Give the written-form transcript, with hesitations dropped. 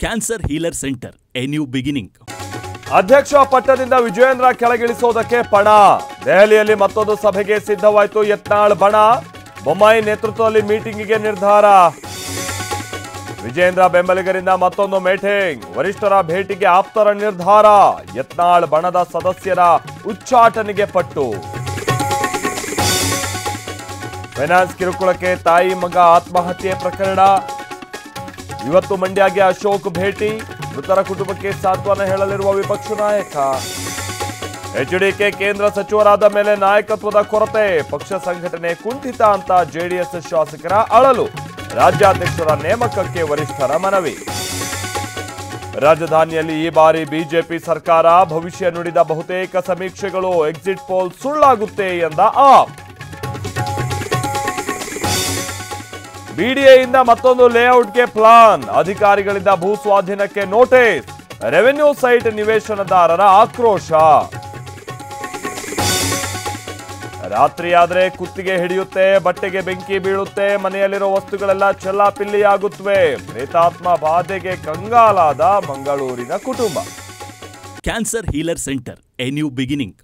Cancer healer centre, A new beginning. ಅಧ್ಯಕ್ಷ ಪಟ್ಟದಿಂದ ವಿಜಯೇಂದ್ರ ಕೆಳಗಿಳಿಸೋದಕ್ಕೆ ಪಣ. ದೆಹಲಿಯಲ್ಲಿ ಮತ್ತೊಂದು ಸಭೆಗೆ ಸಿದ್ಧವಾಯಿತು ಯತ್ನಾಳ್ ಬಣ. ಬೊಮ್ಮಾಯಿ ನೇತೃತ್ವದಲ್ಲಿ ಮೀಟಿಂಗಿಗೆ ನಿರ್ಧಾರ. ವಿಜಯೇಂದ್ರ ಬೆಂಬಲಿಗರಿಂದ ಮತ್ತೊಂದು ಮೀಟಿಂಗ್. ವರಿಷ್ಠರ ಭೇಟಿಗೆ ಆಪ್ತರ ನಿರ್ಧಾರ. ಯತ್ನಾಳ್ ಬಣದ ಸದಸ್ಯರ ಉಚ್ಚಾಟನೆಗೆ ಪಟ್ಟು. ಫೈನಾನ್ಸ್ ಕಿರುಕುಳಕ್ಕೆ ತಾಯಿ ಮಗ ಆತ್ಮಹತ್ಯೆ ಪ್ರಕರಣ. ಇವತ್ತು ಮಂಡ್ಯಗೆ ಅಶೋಕ್ ಭೇಟಿ. ಮೃತರ ಕುಟುಂಬಕ್ಕೆ ಸಾಂತ್ವನ ಹೇಳಲಿರುವ ವಿಪಕ್ಷ ನಾಯಕ. ಎಚ್ಡಿಕೆ ಕೇಂದ್ರ ಸಚಿವರಾದ ಮೇಲೆ ನಾಯಕತ್ವದ ಕೊರತೆ, ಪಕ್ಷ ಸಂಘಟನೆ ಕುಂಠಿತ ಅಂತ ಜೆಡಿಎಸ್ ಶಾಸಕರ ಅಳಲು. ರಾಜ್ಯಾಧ್ಯಕ್ಷರ ನೇಮಕಕ್ಕೆ ವರಿಷ್ಠರ ಮನವಿ. ರಾಜಧಾನಿಯಲ್ಲಿ ಈ ಬಾರಿ ಬಿಜೆಪಿ ಸರ್ಕಾರ. ಭವಿಷ್ಯ ನುಡಿದ ಬಹುತೇಕ ಸಮೀಕ್ಷೆಗಳು ಎಕ್ಸಿಟ್ ಪೋಲ್ ಸುಳ್ಳಾಗುತ್ತೆ ಎಂದ ಆಪ್. ಬಿಡಿಎಯಿಂದ ಮತ್ತೊಂದು ಲೇಔಟ್ಗೆ ಪ್ಲಾನ್. ಅಧಿಕಾರಿಗಳಿಂದ ಭೂ ಸ್ವಾಧೀನಕ್ಕೆ ನೋಟಿಸ್. ರೆವೆನ್ಯೂ ಸೈಟ್ ನಿವೇಶನದಾರರ ಆಕ್ರೋಶ. ರಾತ್ರಿಯಾದ್ರೆ ಕುತ್ತಿಗೆ ಹಿಡಿಯುತ್ತೆ, ಬಟ್ಟೆಗೆ ಬೆಂಕಿ ಬೀಳುತ್ತೆ, ಮನೆಯಲ್ಲಿರೋ ವಸ್ತುಗಳೆಲ್ಲ ಚೆಲ್ಲಾಪಿಲ್ಲಿಯಾಗುತ್ತವೆ. ಪ್ರೇತಾತ್ಮ ಬಾಧೆಗೆ ಕಂಗಾಲಾದ ಮಂಗಳೂರಿನ ಕುಟುಂಬ. Cancer healer centre, A new beginning.